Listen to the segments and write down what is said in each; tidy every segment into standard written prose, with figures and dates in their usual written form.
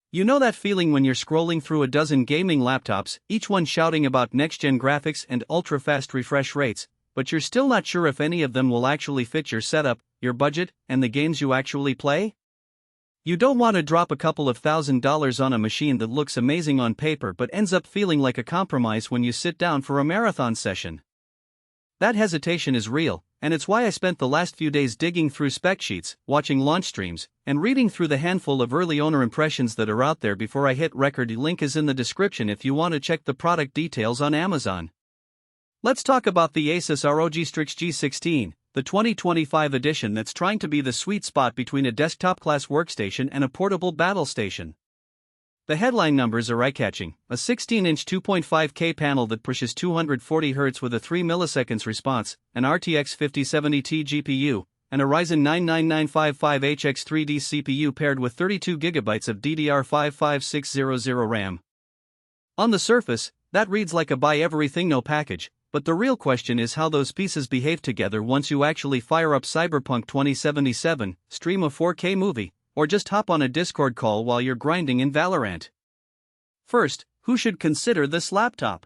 You know that feeling when you're scrolling through a dozen gaming laptops, each one shouting about next-gen graphics and ultra-fast refresh rates, but you're still not sure if any of them will actually fit your setup, your budget, and the games you actually play? You don't want to drop a couple of $1,000s on a machine that looks amazing on paper but ends up feeling like a compromise when you sit down for a marathon session. That hesitation is real, and it's why I spent the last few days digging through spec sheets, watching launch streams, and reading through the handful of early owner impressions that are out there before I hit record. Link is in the description if you want to check the product details on Amazon. Let's talk about the ASUS ROG Strix G16, the 2025 edition that's trying to be the sweet spot between a desktop-class workstation and a portable battle station. The headline numbers are eye-catching: a 16-inch 2.5K panel that pushes 240 Hz with a 3 milliseconds response, an RTX 5070 GPU, and a Ryzen 9 9955HX3D CPU paired with 32 GB of DDR5-5600 RAM. On the surface, that reads like a buy-everything-no package, but the real question is how those pieces behave together once you actually fire up Cyberpunk 2077, stream a 4K movie, or just hop on a Discord call while you're grinding in Valorant. First, who should consider this laptop?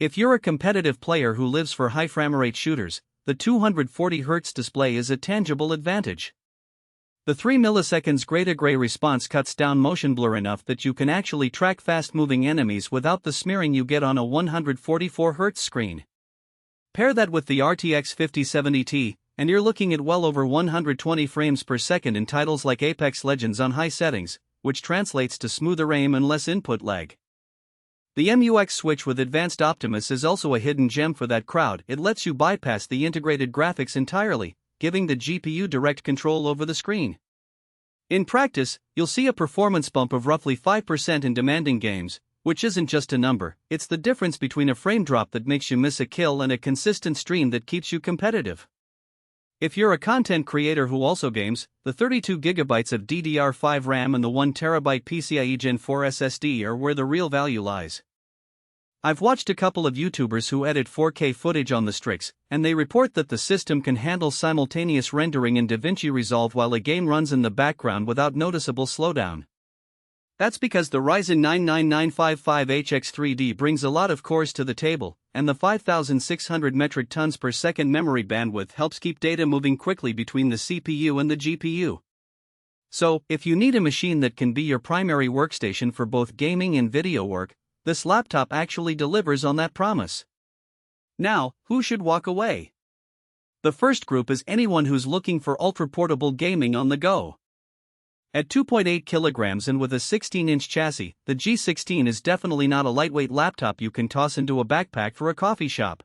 If you're a competitive player who lives for high framerate shooters, the 240 Hz display is a tangible advantage. The 3 milliseconds gray-to-gray response cuts down motion blur enough that you can actually track fast-moving enemies without the smearing you get on a 144 Hz screen. Pair that with the RTX 5070 Ti, and you're looking at well over 120 frames per second in titles like Apex Legends on high settings, which translates to smoother aim and less input lag. The MUX switch with Advanced Optimus is also a hidden gem for that crowd. It lets you bypass the integrated graphics entirely, giving the GPU direct control over the screen. In practice, you'll see a performance bump of roughly 5% in demanding games, which isn't just a number, it's the difference between a frame drop that makes you miss a kill and a consistent stream that keeps you competitive. If you're a content creator who also games, the 32 GB of DDR5 RAM and the 1 TB PCIe Gen 4 SSD are where the real value lies. I've watched a couple of YouTubers who edit 4K footage on the Strix, and they report that the system can handle simultaneous rendering in DaVinci Resolve while a game runs in the background without noticeable slowdown. That's because the Ryzen 9 9955HX3D brings a lot of cores to the table, and the 5,600 metric tons per second memory bandwidth helps keep data moving quickly between the CPU and the GPU. So, if you need a machine that can be your primary workstation for both gaming and video work, this laptop actually delivers on that promise. Now, who should walk away? The first group is anyone who's looking for ultra-portable gaming on the go. At 2.8 kilograms and with a 16-inch chassis, the G16 is definitely not a lightweight laptop you can toss into a backpack for a coffee shop.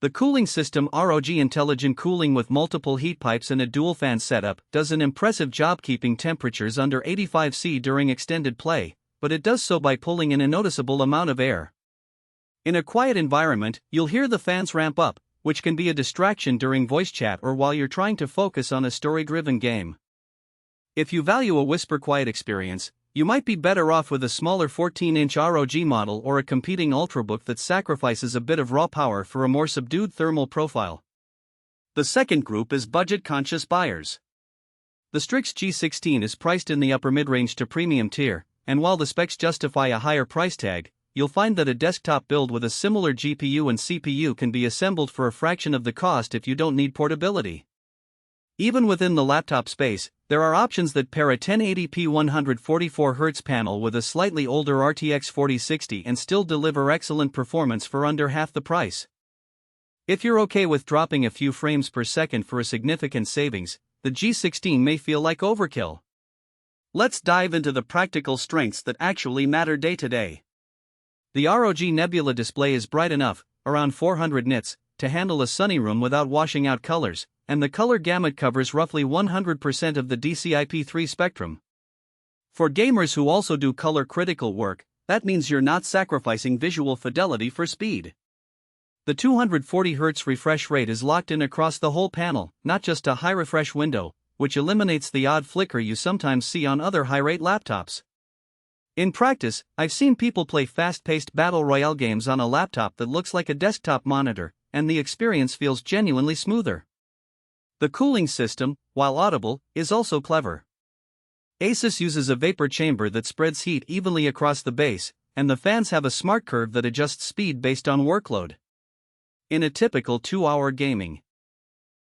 The cooling system, ROG Intelligent Cooling with multiple heat pipes and a dual-fan setup, does an impressive job keeping temperatures under 85 C during extended play, but it does so by pulling in a noticeable amount of air. In a quiet environment, you'll hear the fans ramp up, which can be a distraction during voice chat or while you're trying to focus on a story-driven game. If you value a whisper-quiet experience, you might be better off with a smaller 14-inch ROG model or a competing Ultrabook that sacrifices a bit of raw power for a more subdued thermal profile. The second group is budget-conscious buyers. The Strix G16 is priced in the upper mid-range to premium tier, and while the specs justify a higher price tag, you'll find that a desktop build with a similar GPU and CPU can be assembled for a fraction of the cost if you don't need portability. Even within the laptop space, there are options that pair a 1080p 144 Hz panel with a slightly older RTX 4060 and still deliver excellent performance for under half the price. If you're okay with dropping a few frames per second for a significant savings, the G16 may feel like overkill. Let's dive into the practical strengths that actually matter day to day. The ROG Nebula display is bright enough, around 400 nits, to handle a sunny room without washing out colors, and the color gamut covers roughly 100% of the DCI-P3 spectrum. For gamers who also do color-critical work, that means you're not sacrificing visual fidelity for speed. The 240 Hz refresh rate is locked in across the whole panel, not just a high refresh window, which eliminates the odd flicker you sometimes see on other high-rate laptops. In practice, I've seen people play fast-paced battle royale games on a laptop that looks like a desktop monitor, and the experience feels genuinely smoother. The cooling system, while audible, is also clever. ASUS uses a vapor chamber that spreads heat evenly across the base, and the fans have a smart curve that adjusts speed based on workload. In a typical 2-hour gaming